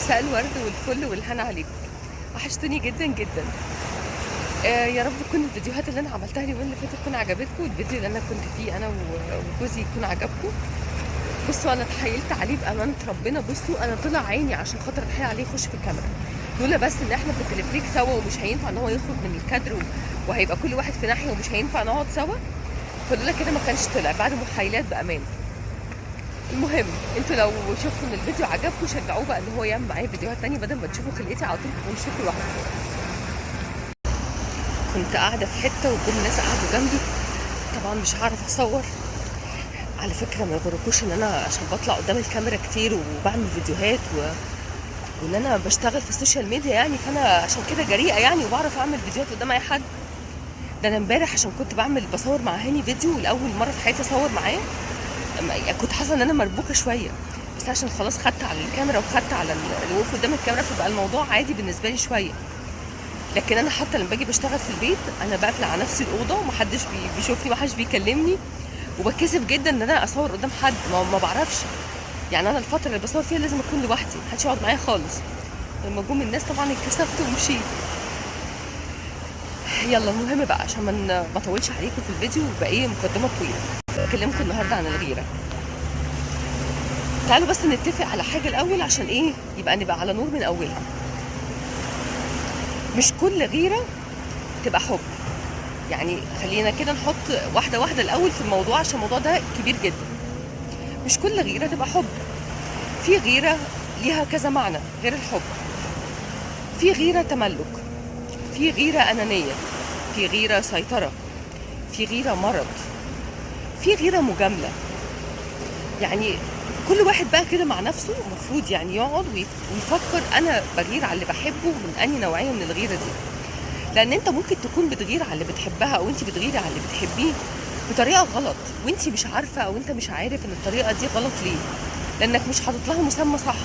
مساء الورد والفل والهنا عليكم. وحشتوني جدا جدا. يا رب تكون الفيديوهات اللي انا عملتها اليومين اللي فاتوا تكون عجبتكم، والفيديو اللي انا كنت فيه انا وجوزي يكون عجبكم. بصوا انا اتحايلت عليه بامانه ربنا، بصوا انا طلع عيني عشان خاطر اتحايل عليه يخش في الكاميرا، لولا بس ان احنا في التلفريك سوا ومش هينفع ان هو يخرج من الكادر وهيبقى كل واحد في ناحيه ومش هينفع نقعد سوا، فلولا كده ما كانش طلع بعد محايلات بامان. المهم انتوا لو شفتوا ان الفيديو عجبكم شجعوه بقى ان هو يعمل معايا فيديوهات تانية بدل ما تشوفوا خلقتي على طول وتشوفوا لوحدكم. كنت قاعده في حته وكل الناس قعدوا جنبي، طبعا مش هعرف اصور. على فكره ما يغركوش ان انا عشان بطلع قدام الكاميرا كتير وبعمل فيديوهات وان انا بشتغل في السوشيال ميديا يعني، فانا عشان كده جريئه يعني وبعرف اعمل فيديوهات قدام اي حد. ده انا امبارح عشان كنت بصور مع هاني فيديو لاول مره في حياتي اصور معاه، كنت حاسه ان انا مربوكه شويه، بس عشان خلاص خدت على الكاميرا وخدت على الوقوف قدام الكاميرا فبقى الموضوع عادي بالنسبه لي شويه. لكن انا حتى لما باجي بشتغل في البيت انا بقفل على نفسي الاوضه ومحدش بيشوفني ومحدش بيكلمني، وبتكسف جدا ان انا اصور قدام حد، ما بعرفش يعني. انا الفتره اللي بصور فيها لازم اكون لوحدي، محدش يقعد معايا خالص. لما جم الناس طبعا اتكسفت ومشيت. يلا المهم بقى عشان ما اطولش عليكم في الفيديو ويبقى ايه مقدمه طويله. اكلمكم النهارده عن الغيره. تعالوا بس نتفق على حاجه الاول عشان ايه يبقى نبقى على نور من اولها. مش كل غيره تبقى حب، يعني خلينا كده نحط واحده واحده الاول في الموضوع عشان الموضوع ده كبير جدا. مش كل غيره تبقى حب، في غيره ليها كذا معنى غير الحب. في غيره تملك، في غيره انانيه، في غيره سيطره، في غيره مرض، في غيره مجامله. يعني كل واحد بقى كده مع نفسه المفروض يعني يقعد ويفكر انا بغير على اللي بحبه من انهي نوعيه من الغيره دي. لان انت ممكن تكون بتغير على اللي بتحبها او انت بتغيري على اللي بتحبيه بطريقه غلط وانت مش عارفه او انت مش عارف ان الطريقه دي غلط ليه، لانك مش حاطط لها مسمى صح.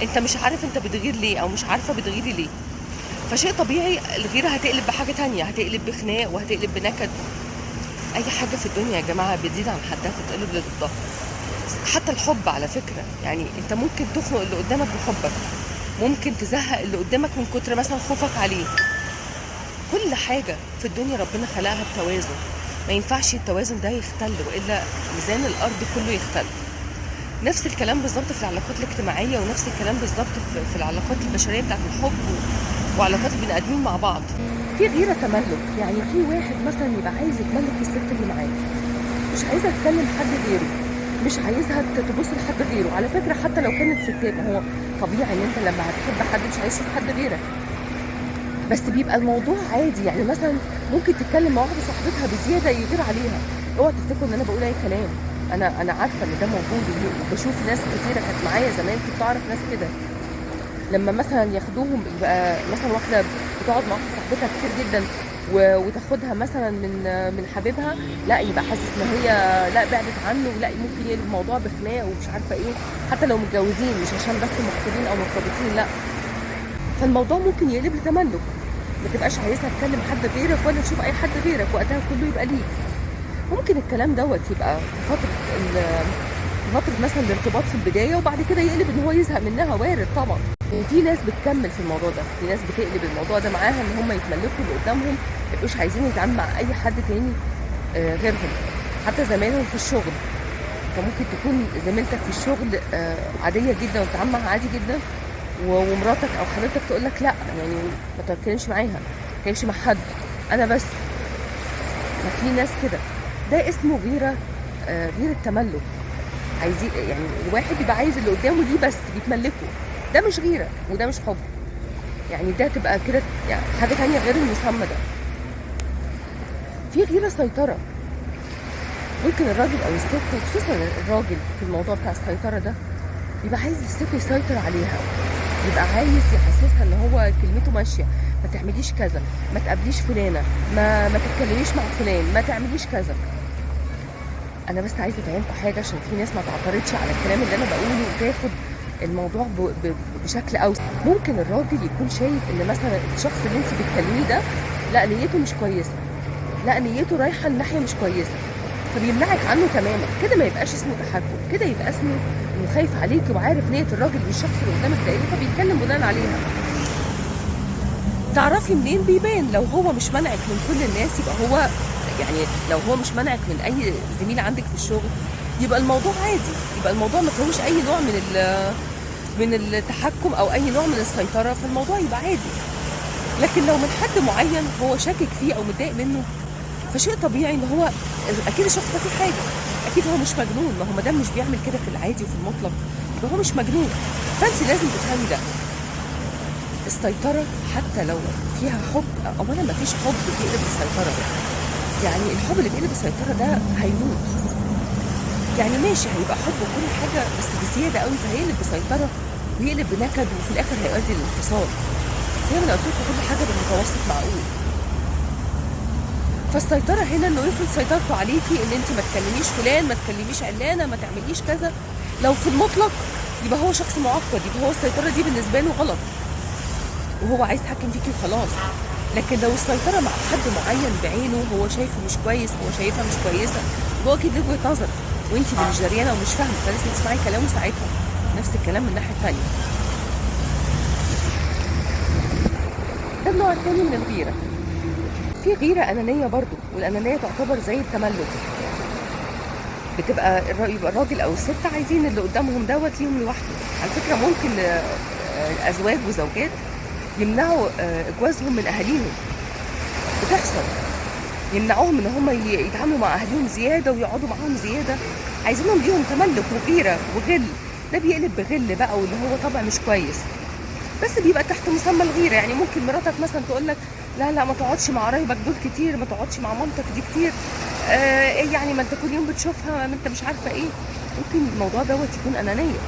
انت مش عارف انت بتغير ليه او مش عارفه بتغيري ليه، فشيء طبيعي الغيره هتقلب بحاجه تانية، هتقلب بخناق وهتقلب بنكد. اي حاجه في الدنيا يا جماعه بتزيد عن حدها تتقلب لضدها. حتى الحب على فكره، يعني انت ممكن تخنق اللي قدامك بحبك، ممكن تزهق اللي قدامك من كتر مثلا خوفك عليه. كل حاجه في الدنيا ربنا خلقها بتوازن، ما ينفعش التوازن ده يختل والا ميزان الارض كله يختل. نفس الكلام بالظبط في العلاقات الاجتماعيه، ونفس الكلام بالظبط في العلاقات البشريه بتاعت الحب وعلاقات البني ادمين مع بعض. في غيره تملك، يعني في واحد مثلا يبقى عايز يتملك الست اللي معاه، مش عايزها تكلم حد غيره، مش عايزها تبص لحد غيره. على فكره حتى لو كانت ستات، ما هو طبيعي ان انت لما هتحب حد مش عايز تشوف حد غيرك، بس بيبقى الموضوع عادي. يعني مثلا ممكن تتكلم مع واحده صاحبتها بزياده يغير عليها. اوعى تفتكروا ان انا بقول اي كلام، انا عارفه ان ده موجود وبشوف ناس كتيره كانت معايا زمان، كنت اعرف ناس كده لما مثلا ياخدوهم، يبقى مثلا واحده بتقعد مع واحده صاحبتها كتير جدا وتاخدها مثلا من حبيبها، لا يبقى حاسس ان هي لا بعدت عنه، لا ممكن يقلب الموضوع بخناق ومش عارفه ايه، حتى لو متجوزين مش عشان بس مخطوبين او مرتبطين، لا. فالموضوع ممكن يقلب لتملك، ما تبقاش عايزها تكلم حد غيرك ولا تشوف اي حد غيرك، وقتها كله يبقى ليك. ممكن الكلام دوت يبقى في فتره مثلا الارتباط في البدايه، وبعد كده يقلب ان هو يزهق منها، وارد طبعا. وفي ناس بتكمل في الموضوع ده، في ناس بتقلب الموضوع ده معاها ان هم يتملكوا اللي قدامهم، ما يبقوش عايزين يتعاملوا مع اي حد تاني غيرهم. حتى زمايلهم في الشغل، انت ممكن تكون زميلتك في الشغل عاديه جدا وتتعامل معاها عادي جدا، ومراتك او حبيبتك تقول لك لا يعني ما تتكلمش معاها، ما تتكلمش مع حد، انا بس. ما في ناس كده، ده اسمه غيره، غيره تملك. عايزين يعني الواحد يبقى عايز اللي قدامه ليه بس بيتملكه، ده مش غيره وده مش حب، يعني ده تبقى كده يعني حاجه تانية غير المسمى ده. في غيره سيطره، ممكن الراجل او الست، وخصوصا الراجل في الموضوع بتاع السيطره ده، يبقى عايز الست يسيطر عليها، يبقى عايز يحسسها ان هو كلمته ماشيه، ما تعمليش كذا، ما تقابليش فلانه، ما تتكلميش مع فلان، ما تعمليش كذا. انا بس عايزه افهمكم حاجه عشان في ناس ما تعترضش على الكلام اللي انا بقوله وتاخد الموضوع بشكل اوسع. ممكن الراجل يكون شايف ان مثلا الشخص اللي انت بتكلميه ده لا نيته مش كويسه، لا نيته رايحه لناحيه مش كويسه، فبيمنعك عنه تماما. كده ما يبقاش اسمه تحكم، كده يبقى اسمه ان وخايف عليكي وعارف نيه الراجل والشخص اللي قدامك ده ايه، فبيتكلم بناء عليها. تعرفي منين؟ بيبان. لو هو مش منعك من كل الناس يبقى هو، يعني لو هو مش منعك من اي زميل عندك في الشغل يبقى الموضوع عادي، يبقى الموضوع ما فيهوش اي نوع من التحكم او اي نوع من السيطره، فالموضوع يبقى عادي. لكن لو من حد معين هو شاكك فيه او متضايق منه، فشيء طبيعي ان هو اكيد الشخص ده فيه حاجه، اكيد هو مش مجنون. ما هو ما دام مش بيعمل كده في العادي وفي المطلق يبقى هو مش مجنون. فانت لازم تفهمي ده. السيطره حتى لو فيها حب، اولا ما فيش حب بيقلب السيطره ده، يعني الحب اللي بيقلب السيطره ده هيموت. يعني ماشي هيبقى حب وكل حاجه بس بزياده قوي، فهيقلب بسيطره ويقلب بنكد، وفي الاخر هيؤدي للانفصال. زي ما انا قلت لكم كل حاجه بالمتوسط معقول. فالسيطره هنا انه يفرض سيطرته عليكي، ان انت ما تكلميش فلان، ما تكلميش علانه، ما تعمليش كذا. لو في المطلق يبقى هو شخص معقد، يبقى هو السيطره دي بالنسبه له غلط وهو عايز يتحكم فيكي وخلاص. لكن لو السيطره مع حد معين بعينه هو شايفه مش كويس، هو شايفها مش كويسه، هو اكيد له وجهه نظر وانت اللي مش دريانه ومش فاهمه، فلازم تسمعي كلامه ساعتها. نفس الكلام من الناحيه الثانيه. ده النوع الثاني من الغيره. في غيره انانيه برضو، والانانيه تعتبر زي التملك. يبقى الراجل او الست عايزين اللي قدامهم دوت ليهم لوحده. على فكره ممكن ازواج وزوجات يمنعوا جوازهم من اهاليهم، بتحصل. يمنعوهم ان هم يتعاملوا مع اهاليهم زياده ويقعدوا معاهم زياده، عايزينهم ليهم تملك وغيره وغل. ده بيقلب بغل بقى، واللي هو طبع مش كويس، بس بيبقى تحت مسمى الغيره. يعني ممكن مراتك مثلا تقول لك لا لا ما تقعدش مع قرايبك دول كتير، ما تقعدش مع مامتك دي كتير، ايه يعني ما انت كل يوم بتشوفها، ما انت مش عارفه ايه. ممكن الموضوع دوت يكون انانيه،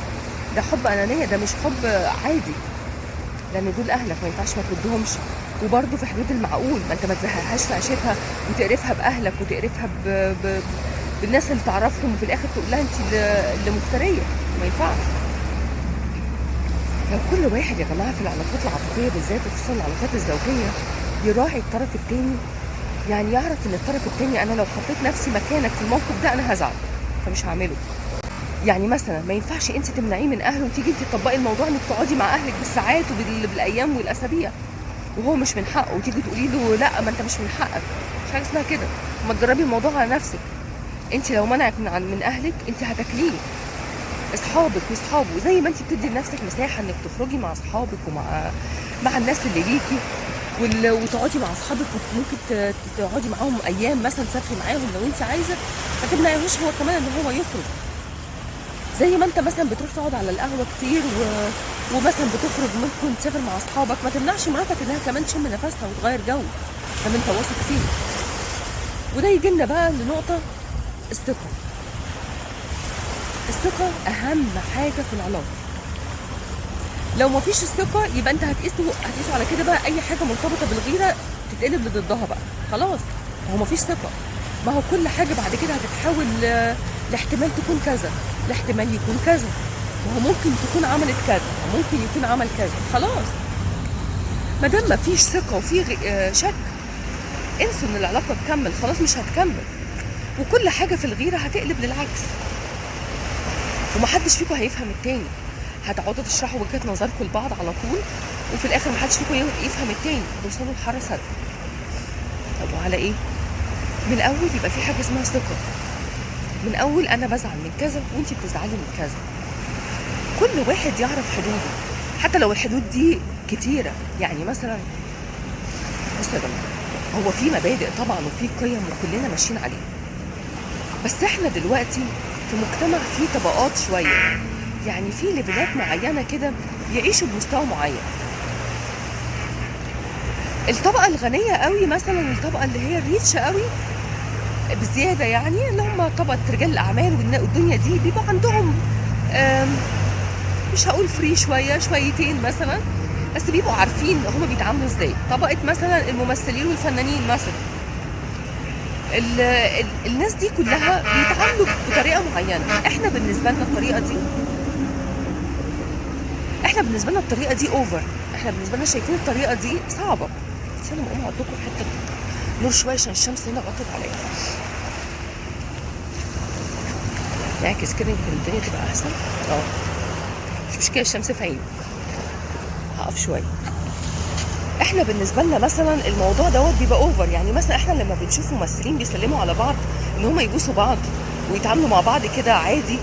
ده حب انانيه، ده مش حب عادي، لان دول اهلك ما ينفعش ما تردهمش. وبرده في حدود المعقول، ما انت ما تزهقهاش في عيشتها وتقرفها باهلك وتقرفها بالناس اللي تعرفهم، وفي الاخر تقول لها انت اللي مفتريه. ما ينفعش. لو كل واحد يا جماعه في العلاقات العاطفيه بالذات وخصوصا العلاقات الزوجيه يراعي الطرف الثاني، يعني يعرف ان الطرف الثاني انا لو حطيت نفسي مكانك في الموقف ده انا هزعل فمش هعمله. يعني مثلا ما ينفعش انت تمنعيه من اهله وتيجي انت تطبقي الموضوع انك تقعدي مع اهلك بالساعات وبالايام والاسابيع وهو مش من حقه، وتيجي تقولي له لا ما انت مش من حقك. مش حاجه اسمها كده. ما تجربي الموضوع على نفسك. انت لو منعك من اهلك انت هتاكليه. اصحابك واصحابه، زي ما انت بتدي لنفسك مساحه انك تخرجي مع اصحابك مع الناس اللي ليكي وتقعدي مع اصحابك، وممكن تقعدي معاهم ايام مثلا تسافري معاهم لو انت عايزه، ما تمنعيهوش هو كمان ان هو يخرج. زي ما انت مثلا بتروح تقعد على القهوه كتير ومثلا بتخرج ممكن تسافر مع اصحابك، ما تمنعش مراتك انها كمان تشم نفسها وتغير جو لما انت واثق فيه. وده يجي لنا بقى لنقطه الثقه. الثقه اهم حاجه في العلاقه. لو ما فيش الثقه يبقى انت هتقيسوا على كده بقى اي حاجه مرتبطه بالغيره تتقلب لضدها بقى خلاص. ما هو ما فيش ثقه، ما هو كل حاجه بعد كده هتتحول لاحتمال تكون كذا، لاحتمال يكون كذا، وهو ممكن تكون عملت كذا وممكن يكون عمل كذا. خلاص ما دام ما فيش ثقه وفي شك، انسوا ان العلاقه تكمل، خلاص مش هتكمل. وكل حاجه في الغيره هتقلب للعكس، ومحدش فيكم هيفهم التاني. هتقعدوا تشرحوا وجهات نظركم لبعض على طول، وفي الاخر محدش فيكم يفهم التاني، توصلوا لحاره سد. طب وعلى ايه؟ من الاول يبقى في حاجه اسمها ثقه. من اول انا بزعل من كذا وانتي بتزعلي من كذا. كل واحد يعرف حدوده، حتى لو الحدود دي كتيره. يعني مثلا بصوا يا جماعه، هو في مبادئ طبعا وفي قيم وكلنا ماشيين عليها، بس احنا دلوقتي في مجتمع فيه طبقات شويه، يعني في ليفلات معينه كده يعيشوا بمستوى معين. الطبقه الغنيه قوي مثلا، الطبقه اللي هي الريتش قوي بزياده، يعني اللي هم طبقه رجال الاعمال والدنيا دي، بيبقى عندهم مش هقول فري شويتين مثلا، بس بيبقوا عارفين هم بيتعاملوا ازاي. طبقه مثلا الممثلين والفنانين مثلا، الناس دي كلها بيتعاملوا بطريقه معينه. احنا بالنسبه لنا الطريقه دي اوفر. احنا بالنسبه لنا شايفين الطريقه دي صعبه. بس انا بقوم اقعد لكم في حته نور شويه عشان الشمس هنا غطت عليا. نعكس كده يمكن الدنيا تبقى احسن. اه مش مشكله، الشمس في عيني. هقف شويه. احنا بالنسبه لنا مثلا الموضوع دوت بيبقى اوفر، يعني مثلا احنا لما بنشوف ممثلين بيسلموا على بعض ان هم يبوسوا بعض ويتعاملوا مع بعض كده عادي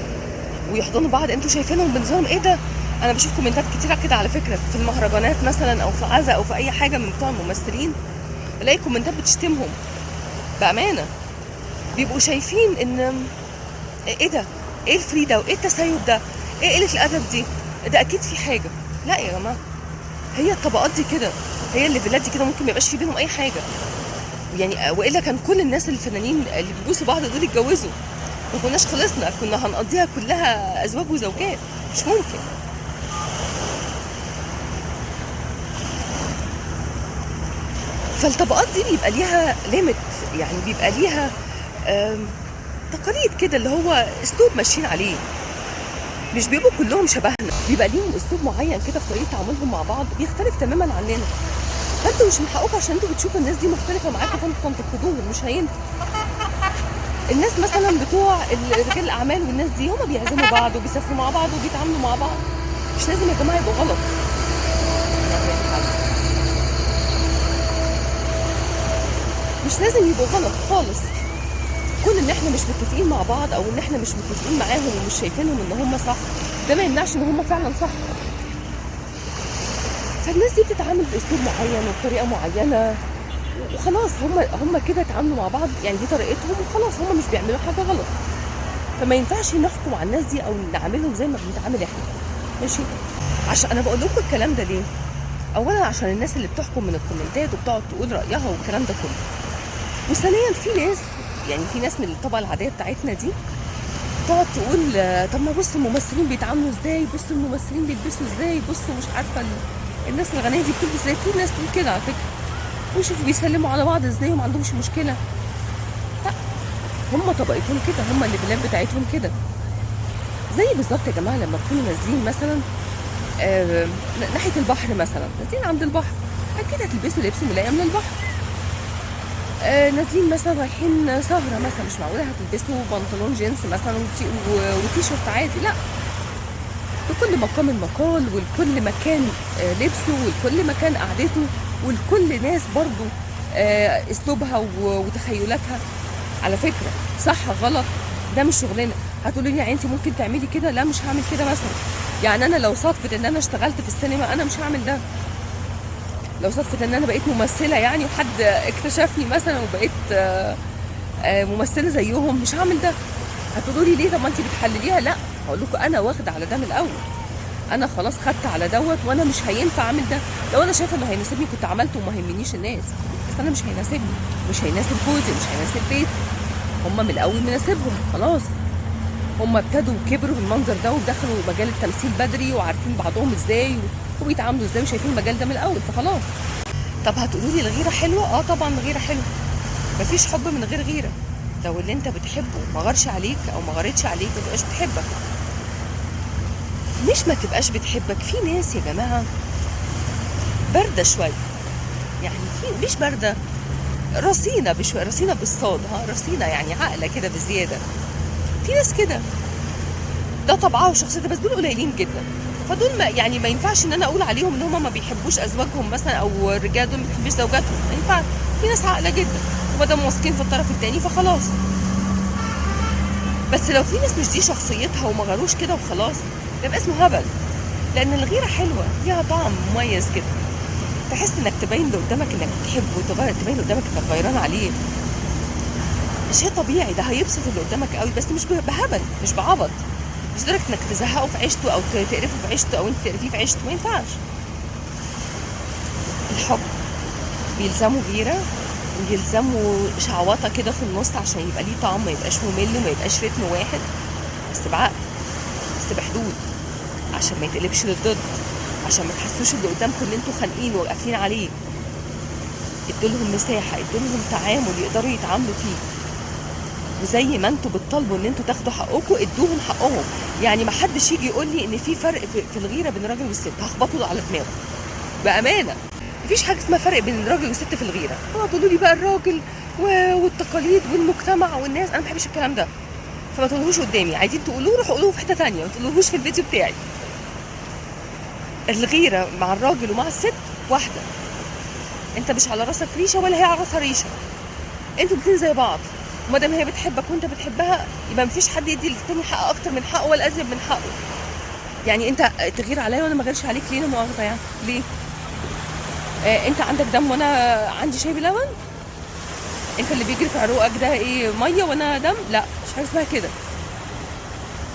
ويحضنوا بعض، انتوا شايفينهم بنظام ايه ده؟ انا بشوف كومنتات كتيره كده على فكره في المهرجانات مثلا او في عزا او في اي حاجه من بتوع الممثلين، بلاقي كومنتات بتشتمهم بامانه. بيبقوا شايفين ان ايه ده؟ ايه الفري ده وايه التسيب ده؟ ايه قله الادب دي؟ ده اكيد في حاجه. لا يا جماعه، هي الطبقات دي كده، هي الليفلات دي كده، ممكن ما يبقاش في بينهم اي حاجه يعني، والا كان كل الناس الفنانين اللي بيبوسوا بعض دول اتجوزوا، ما كناش خلصنا، كنا هنقضيها كلها ازواج وزوجات. مش ممكن. فالطبقات دي بيبقى ليها ليميت، يعني بيبقى ليها تقاليد كده اللي هو اسلوب ماشيين عليه. مش بيبقوا كلهم شبهنا، بيبقى ليهم اسلوب معين كده في طريقه تعاملهم مع بعض بيختلف تماما عننا. فانتوا مش من حقكم عشان انتوا بتشوفوا الناس دي مختلفه معاكم فانتوا تنتقدوهم، مش هينفع. الناس مثلا بتوع رجال الاعمال والناس دي هما بيعزموا بعض وبيسافروا مع بعض وبيتعاملوا مع بعض، مش لازم يا جماعه يبقوا غلط. مش لازم يبقوا غلط خالص. كون ان احنا مش متفقين مع بعض او ان احنا مش متفقين معاهم ومش شايفينهم ان هم صح، ده ما يمنعش ان هم فعلا صح. فالناس دي بتتعامل باسلوب معين وبطريقه معينه وخلاص، هم كده اتعاملوا مع بعض، يعني دي طريقتهم وخلاص، هم مش بيعملوا حاجه غلط. فما ينفعش نحكم على الناس دي او نعاملهم زي ما بنتعامل احنا. ماشي؟ عشان انا بقول لكم الكلام ده ليه؟ اولا عشان الناس اللي بتحكم من الكومنتات وبتقعد تقول رايها والكلام ده كله. وثانيا في ناس، يعني في ناس من الطبقه العاديه بتاعتنا دي تقعد تقول طب ما بصوا الممثلين بيتعاملوا ازاي، بصوا الممثلين بيلبسوا ازاي، بصوا مش عارفه الناس الغنيه دي بتلبس ازاي. في ناس بتقول كده على فكره، ويشوفوا بيسلموا على بعض ازاي وما عندهمش مشكله. لا، هم طبقتهم كده، هم الليفلات بتاعتهم كده. زي بالظبط يا جماعه لما تكونوا نازلين مثلا ناحيه البحر، مثلا نازلين عند البحر، اكيد هتلبسوا لبس ملائم للبحر. نازلين مثلا رايحين سهره مثلا، مش معقوله هتلبسوا بنطلون جينز مثلا وتي شيرت عادي، لا. لكل مقام المقال، ولكل مكان لبسه، ولكل مكان قعدته، ولكل ناس برضو اسلوبها وتخيلاتها. على فكره صح غلط ده مش شغلنا. هتقولي لي يعني انت ممكن تعملي كده؟ لا، مش هعمل كده مثلا. يعني انا لو صدفت ان انا اشتغلت في السينما انا مش هعمل ده. لو صدفت ان انا بقيت ممثله يعني وحد اكتشفني مثلا وبقيت ممثله زيهم، مش هعمل ده. هتقولوا لي ليه؟ طب ما انت بتحلليها. لا، هقول لكم انا واخده على ده من الاول، انا خلاص خدت على دوت، وانا مش هينفع اعمل ده. لو انا شايفه انه هيناسبني كنت عملته وما يهمنيش الناس، بس انا مش هيناسبني، مش هيناسب جوزي، مش هيناسب بيتي. هم من الاول مناسبهم خلاص، هم ابتدوا وكبروا بالمنظر ده ودخلوا مجال التمثيل بدري وعارفين بعضهم ازاي وبيتعاملوا ازاي وشايفين المجال ده من الاول، فخلاص. طب هتقولوا لي الغيره حلوه؟ اه طبعا الغيره حلوه، مفيش حب من غير غيره. لو اللي انت بتحبه ما غارش عليك او ما غارتش عليك ما تبقاش بتحبك. مش ما تبقاش بتحبك، في ناس يا جماعه بارده شويه، يعني في مش بارده، رصينه بشويه، رصينه بالصاد، رصينه يعني عاقله كده بزياده. في ناس كده ده طبعها وشخصيتها، بس دول قليلين جدا. فدول ما ينفعش ان انا اقول عليهم ان هم ما بيحبوش ازواجهم مثلا، او الرجال دول ما بيحبوش زوجاتهم، ما ينفعش. في ناس عاقله جدا وما دام واثقين في الطرف الثاني فخلاص. بس لو في ناس مش دي شخصيتها وما غيروش كده وخلاص، يبقى اسمه هبل. لان الغيره حلوه، ليها طعم مميز كده، تحس انك تبين اللي قدامك انك بتحبه، تبين اللي قدامك انك غيران عليه. شيء طبيعي، ده هيبسط اللي قدامك قوي، بس مش بهبل، مش بعبط، مش لدرجه انك تزهقه في عيشته او تقرفه في عيشته او انت تقرفيه في عيشته، ما ينفعش. الحب بيلزموا غيره ويلزموا شعوطه كده في النص عشان يبقى ليه طعم، ما يبقاش ممل وما يبقاش رتم واحد، بس بعقل، بس بحدود، عشان ما يتقلبش للضد، عشان ما تحسوش اللي قدامكم ان انتوا خانقين وقافلين عليه. ادولهم مساحه، ادولهم تعامل يقدروا يتعاملوا فيه، وزي ما انتوا بتطالبوا ان انتوا تاخدوا حقكم ادوهم حقهم. يعني ما حدش يجي يقول لي ان في فرق في الغيره بين الراجل والست، هخبطه على دماغه بامانه. مفيش حاجه اسمها فرق بين الراجل والست في الغيره. تقولوا لي بقى الراجل والتقاليد والمجتمع والناس، انا ما بحبش الكلام ده. فما تقولوهوش قدامي، عايزين تقولوه روحوا قولوه في حته ثانيه، ما تقولوهوش في الفيديو بتاعي. الغيره مع الراجل ومع الست واحده، انت مش على راسك ريشه ولا هي على راسها ريشه، انتوا الاتنين زي بعض، وما دام هي بتحبك وانت بتحبها يبقى مفيش حد يدي للتاني حق اكتر من حقه ولا ازيد من حقه. يعني انت تغير عليا وانا ما غيرش عليك ليه؟ لا مؤاخذه يعني ليه؟ انت عندك دم وانا عندي شاي بلبن؟ انت اللي بيجري في عروقك ده ايه، ميه وانا دم؟ لا، مش حاجه اسمها كده.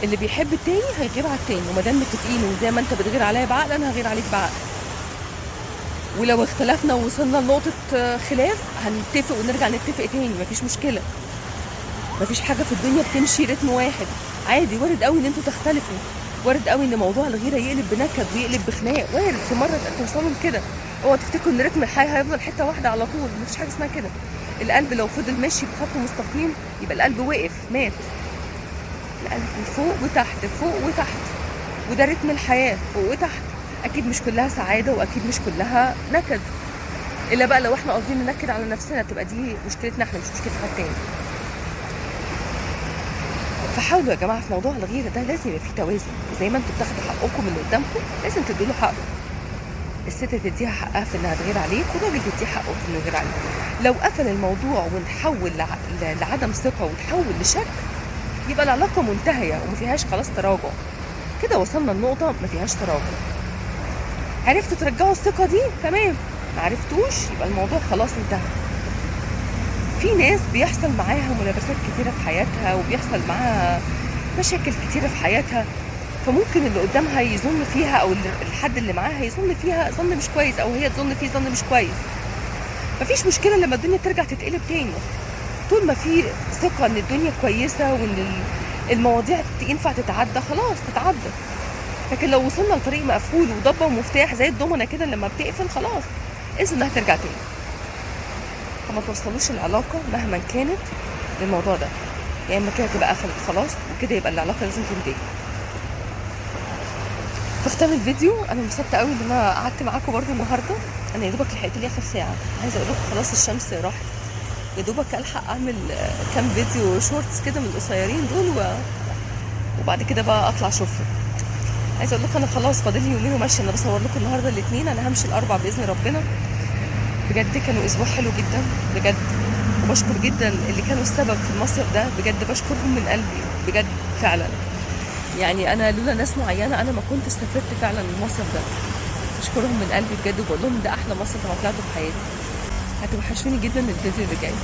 اللي بيحب التاني هيغير على التاني، وما دام متفقين وزي ما انت بتغير عليا بعقل انا هغير عليك بعقل. ولو اختلفنا ووصلنا لنقطه خلاف هنتفق ونرجع نتفق تاني، مفيش مشكله. مفيش حاجه في الدنيا بتمشي رتم واحد، عادي. وارد قوي ان انتوا تختلفوا، وارد قوي ان موضوع الغيره يقلب بنكد ويقلب بخناق، وارد في مره توصلوا لكده. اوعوا تفتكروا ان رتم الحياه هيفضل حته واحده على طول، مفيش حاجه اسمها كده. القلب لو فضل ماشي بخط مستقيم يبقى القلب وقف مات. القلب فوق وتحت فوق وتحت، وده رتم الحياه، فوق وتحت. اكيد مش كلها سعاده واكيد مش كلها نكد، الا بقى لو احنا قاصدين ننكد على نفسنا تبقى دي مشكلتنا احنا مش مشكله حد تاني. فحاولوا يا جماعه في موضوع الغيره ده لازم يبقى في توازن، زي ما انتوا بتاخدوا حقكم من اللي قدامكم لازم تدوا له حقه. الست تديها حقها في انها تغير عليك، والراجل تديه حقه في انه يغير عليك. لو قفل الموضوع ونحول لعدم ثقه ونحول لشك يبقى العلاقه منتهيه وما فيهاش خلاص تراجع. كده وصلنا لنقطه ما فيهاش تراجع. عرفتوا ترجعوا الثقه دي تمام، ما عرفتوش يبقى الموضوع خلاص انتهى. في ناس بيحصل معاها ملابسات كتيره في حياتها وبيحصل معاها مشاكل كتيره في حياتها، فممكن اللي قدامها يظن فيها او الحد اللي معاها يظن فيها ظن مش كويس، او هي تظن فيه ظن مش كويس. مفيش مشكله لما الدنيا ترجع تتقلب تاني، طول ما في ثقه ان الدنيا كويسه وان المواضيع ينفع تتعدى خلاص تتعدى. لكن لو وصلنا لطريق مقفول وضبه ومفتاح زي الضمنه كده لما بتقفل خلاص انسوا انها ترجع تاني. فما توصلوش العلاقه مهما كانت للموضوع ده، يا اما كده تبقى قفلت خلاص وكده يبقى العلاقه لازم تنتهي. في ختام الفيديو انا انبسطت قوي ان انا قعدت معاكم برده النهارده. انا يا دوبك لحقت لي اخر ساعه، عايزه اقول لكم خلاص الشمس راحت، يا دوبك الحق اعمل كام فيديو شورتس كده من القصيرين دول وبعد كده بقى اطلع اشوفهم. عايزه اقول لكم انا خلاص فاضل لي يومين وماشيه. انا بصور لكم النهارده الاثنين، انا همشي الاربع باذن ربنا. بجد كانوا اسبوع حلو جدا بجد، وبشكر جدا اللي كانوا السبب في المصيف ده، بجد بشكرهم من قلبي بجد فعلا. يعني انا لولا ناس معينه انا ما كنت استفدت فعلا من المصيف ده. بشكرهم من قلبي بجد، وبقول لهم ده احلى مصيف انا طلعته في حياتي. هتوحشوني جدا الفيديو اللي جاي.